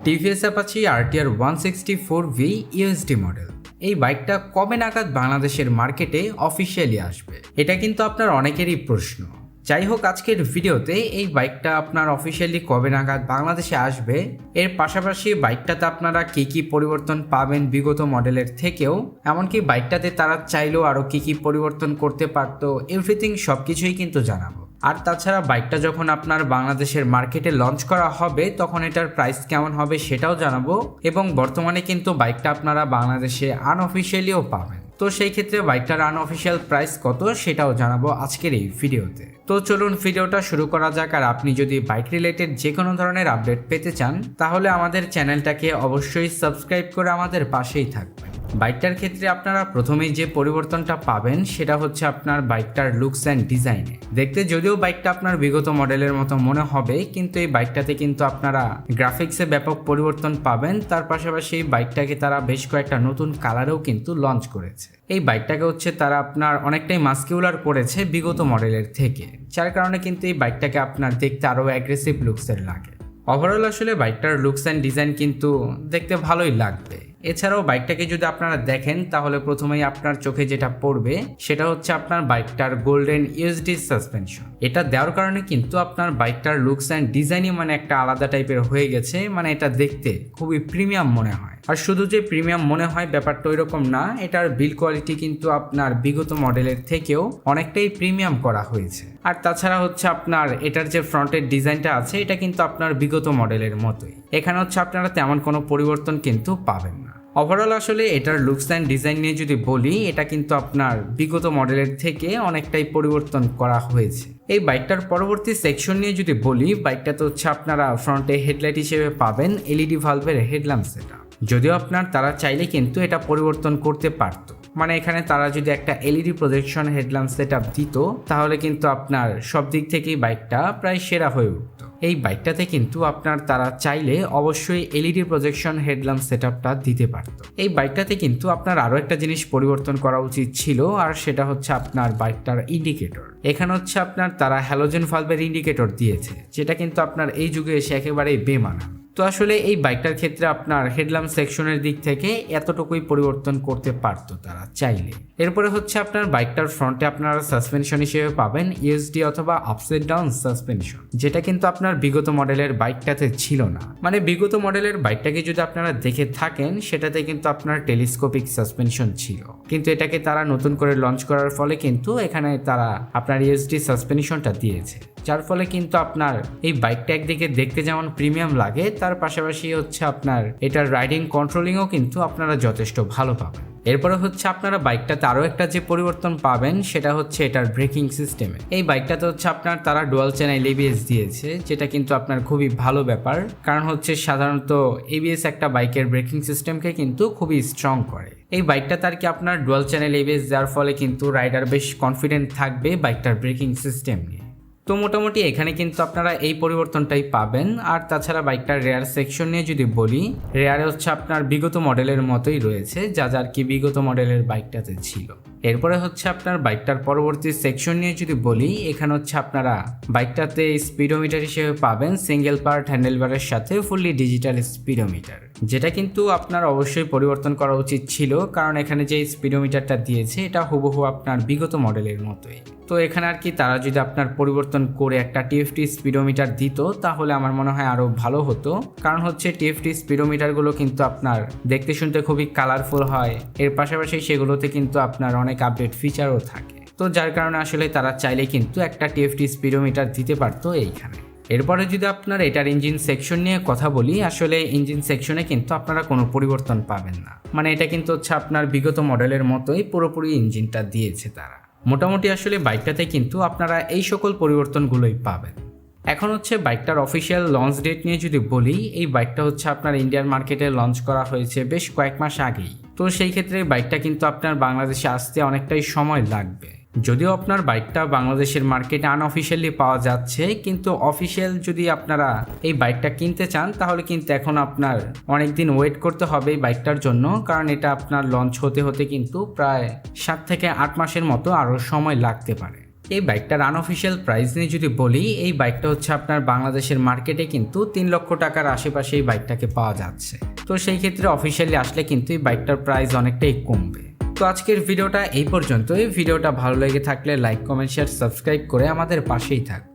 TVS Apache RTR 164V USD model. এই বাইকটা কবে নাগাদ বাংলাদেশের মার্কেটে অফিসিয়ালি আসবে, এটা কিন্তু আপনার অনেকেরই প্রশ্ন। যাই হোক, আজকের ভিডিওতে এই বাইকটা আপনার অফিসিয়ালি কবে নাগাদ বাংলাদেশে আসবে, এর পাশাপাশি বাইকটাতে আপনারা কি পরিবর্তন পাবেন বিগত মডেলের থেকেও, এমনকি বাইকটাতে তারা চাইলেও আরও কি পরিবর্তন করতে পারতো, এভরিথিং সব কিছুই কিন্তু জানাবো। আর তাছাড়া বাইকটা যখন আপনার বাংলাদেশের মার্কেটে লঞ্চ করা হবে তখন এটার প্রাইস কেমন হবে সেটাও জানাবো, এবং বর্তমানে কিন্তু বাইকটা আপনারা বাংলাদেশে আনঅফিসিয়ালিও পাবেন। তো সেই ক্ষেত্রে বাইকটার আনঅফিসিয়াল প্রাইস কত সেটাও জানাবো আজকের এই ভিডিওতে। তো চলুন ভিডিওটা শুরু করা যাক। আর আপনি যদি বাইক রিলেটেড যে কোনো ধরনের আপডেট পেতে চান তাহলে আমাদের চ্যানেলটাকে অবশ্যই সাবস্ক্রাইব করে আমাদের পাশেই থাকবেন। বাইকটার ক্ষেত্রে আপনারা প্রথমেই যে পরিবর্তনটা পাবেন সেটা হচ্ছে আপনার বাইকটার লুকস অ্যান্ড ডিজাইনে। দেখতে যদিও বাইকটা আপনার বিগত মডেলের মতো মনে হবে, কিন্তু এই বাইকটাতে কিন্তু আপনারা গ্রাফিক্সে ব্যাপক পরিবর্তন পাবেন। তার পাশাপাশি এই বাইকটাকে তারা বেশ কয়েকটা নতুন কালারেও কিন্তু লঞ্চ করেছে। এই বাইকটাকে হচ্ছে তারা আপনার অনেকটাই মাস্কিউলার করেছে বিগত মডেলের থেকে, যার কারণে কিন্তু এই বাইকটাকে আপনার দেখতে আরও অ্যাগ্রেসিভ লুকসের লাগে। ওভারঅল আসলে বাইকটার লুকস অ্যান্ড ডিজাইন কিন্তু দেখতে ভালোই লাগবে। এছাড়াও বাইকটাকে যদি আপনারা দেখেন তাহলে প্রথমেই আপনার চোখে যেটা পড়বে সেটা হচ্ছে আপনার বাইকটার গোল্ডেন ইউএসডি সাসপেনশন। এটা দেওয়ার কারণে কিন্তু আপনার বাইকটার লুকস অ্যান্ড ডিজাইনই মানে একটা আলাদা টাইপের হয়ে গেছে, মানে এটা দেখতে খুবই প্রিমিয়াম মনে হয়। আর শুধু যে প্রিমিয়াম মনে হয় ব্যাপারটা ওই রকম না, এটার বিল কোয়ালিটি কিন্তু আপনার বিগত মডেলের থেকেও অনেকটাই প্রিমিয়াম করা হয়েছে। আর তাছাড়া হচ্ছে আপনার এটার যে ফ্রন্টের ডিজাইনটা আছে এটা কিন্তু আপনার বিগত মডেলের মতোই। এখানে হচ্ছে আপনারা তেমন কোনো পরিবর্তন কিন্তু পাবেন না। ওভারঅল আসলে এটার লুকস অ্যান্ড ডিজাইন নিয়ে যদি বলি, এটা কিন্তু আপনার বিগত মডেলের থেকে অনেকটাই পরিবর্তন করা হয়েছে। এই বাইকটার পরবর্তী সেকশন নিয়ে যদি বলি, বাইকটাতে হচ্ছে আপনারা ফ্রন্টে হেডলাইট হিসেবে পাবেন এলইডি ভালভের হেডল্যাম্প সেটআপ। যদিও আপনার তারা চাইলে কিন্তু এটা পরিবর্তন করতে পারতো, মানে এখানে তারা যদি একটা এলইডি প্রজেকশন হেডল্যাম্প সেটআপ দিত তাহলে কিন্তু আপনার সব দিক থেকেই বাইকটা প্রায় সেরা হয়ে উঠত। এই বাইকটাতে কিন্তু আপনার তারা চাইলে অবশ্যই এলইডি প্রজেকশন হেডল্যাম্প সেটআপটা দিতে পারত। এই বাইকটাতে কিন্তু আপনার আরও একটা জিনিস পরিবর্তন করা উচিত ছিল, আর সেটা হচ্ছে আপনার বাইকটার ইন্ডিকেটর। এখানে হচ্ছে আপনার তারা হ্যালোজেন ভালভের ইন্ডিকেটর দিয়েছে, যেটা কিন্তু আপনার এই যুগে এসে একেবারেই বেমানান। তো আসলে এই বাইকটার ক্ষেত্রে আপনার হেডল্যাম্প সেকশনের দিক থেকে এতটুকুই পরিবর্তন করতে পারতো তারা চাইলে। এরপরে হচ্ছে আপনার বাইকটার ফ্রন্টে আপনারা সাসপেনশন হিসেবে পাবেন ইউএসডি অথবা আপসাইড ডাউন সাসপেনশন, যেটা কিন্তু আপনার বিগত মডেলের বাইকটাতে ছিল না। মানে বিগত মডেলের বাইকটাকে যদি আপনারা দেখে থাকেন সেটাতে কিন্তু আপনার টেলিস্কোপিক সাসপেনশন ছিল, কিন্তু এটাকে তারা নতুন করে লঞ্চ করার ফলে কিন্তু এখানে তারা আপনার ইউএসডি সাসপেনশনটা দিয়েছে, যার ফলে কিন্তু আপনার এই বাইকটা একদিকে দেখতে যেমন প্রিমিয়াম লাগে, তার পাশাপাশি হচ্ছে আপনার এটার রাইডিং কন্ট্রোলিংও কিন্তু আপনারা যথেষ্ট ভালো পাবেন। এরপরে হচ্ছে আপনারা বাইকটাতে আরও একটা যে পরিবর্তন পাবেন সেটা হচ্ছে এটার ব্রেকিং সিস্টেমে। এই বাইকটাতে হচ্ছে আপনার তারা ডুয়াল চ্যানেল এবিএস দিয়েছে, যেটা কিন্তু আপনার খুবই ভালো ব্যাপার, কারণ হচ্ছে সাধারণত এবিএস একটা বাইকের ব্রেকিং সিস্টেমকে কিন্তু খুবই স্ট্রং করে। এই বাইকটাতে আর কি আপনার ডুয়াল চ্যানেল এবিএস দেওয়ার ফলে কিন্তু রাইডার বেশ কনফিডেন্ট থাকবে বাইকটার ব্রেকিং সিস্টেম নিয়ে। তো মোটামুটি এখানে কিন্তু আপনারা এই পরিবর্তনটাই পাবেন। আর তাছাড়া বাইকটার রেয়ার সেকশন নিয়ে যদি বলি, রেয়ারে হচ্ছে আপনার বিগত মডেলের মতোই রয়েছে, যা আর কি বিগত মডেলের বাইকটাতে ছিল। এরপরে হচ্ছে আপনার বাইকটার পরবর্তী সেকশন নিয়ে যদি বলি, এখানে হচ্ছে আপনারা বাইকটাতে স্পিডোমিটার হিসেবে পাবেন সিঙ্গেল পার্ট হ্যান্ডেলবারের সাথে ফুললি ডিজিটাল স্পিডোমিটার, যেটা কিন্তু আপনার অবশ্যই পরিবর্তন করা উচিত ছিল, কারণ এখানে যে স্পিডোমিটারটা দিয়েছে এটা হুবহু আপনার বিগত মডেলের মতোই। তো এখানে আর কি তারা যদি আপনার পরিবর্তন করে একটা টিএফটি স্পিডোমিটার দিত তাহলে আমার মনে হয় আরও ভালো হতো, কারণ হচ্ছে টিএফটি স্পিডোমিটারগুলো কিন্তু আপনার দেখতে শুনতে খুবই কালারফুল হয়, এর পাশাপাশি সেগুলোতে কিন্তু আপনার অনেক আপডেট ফিচারও থাকে। তো যার কারণে আসলে তারা চাইলে কিন্তু একটা টিএফটি স্পিডোমিটার দিতে পারতো এইখানে। এরপরে যদি আপনার এটার ইঞ্জিন সেকশন নিয়ে কথা বলি, আসলে ইঞ্জিন সেকশনে কিন্তু আপনারা কোনো পরিবর্তন পাবেন না, মানে এটা কিন্তু হচ্ছে আপনার বিগত মডেলের মতোই পুরোপুরি ইঞ্জিনটা দিয়েছে তারা। মোটামুটি আসলে বাইকটাতে কিন্তু আপনারা এই সকল পরিবর্তনগুলোই পাবেন। এখন হচ্ছে বাইকটার অফিসিয়াল লঞ্চ ডেট নিয়ে যদি বলি, এই বাইকটা হচ্ছে আপনার ইন্ডিয়ান মার্কেটে লঞ্চ করা হয়েছে বেশ কয়েক মাস আগেই। তো সেই ক্ষেত্রে বাইকটা কিন্তু আপনার বাংলাদেশে আসতে অনেকটাই সময় লাগবে। যদিও আপনার বাইকটা বাংলাদেশের মার্কেটে আনঅফিসিয়ালি পাওয়া যাচ্ছে, কিন্তু অফিসিয়াল যদি আপনারা এই বাইকটা কিনতে চান তাহলে কিন্তু এখন আপনার অনেক দিন ওয়েট করতে হবে এই বাইকটার জন্য, কারণ এটা আপনার লঞ্চ হতে হতে কিন্তু প্রায় 7 থেকে 8 মাসের মতো আরও সময় লাগতে পারে। এই বাইকটার আনঅফিসিয়াল প্রাইস নিয়ে যদি বলি, এই বাইকটা হচ্ছে আপনার বাংলাদেশের মার্কেটে কিন্তু 3 লক্ষ টাকার আশেপাশে এই বাইকটাকে পাওয়া যাচ্ছে। তো সেই ক্ষেত্রে অফিসিয়ালি আসলে কিন্তু এই বাইকটার প্রাইস অনেকটাই কমবে। তো আজকের ভিডিওটা এই পর্যন্তই। ভিডিওটা ভালো লেগে থাকলে লাইক, কমেন্ট, শেয়ার, সাবস্ক্রাইব করে আমাদের পাশেই থাকুন।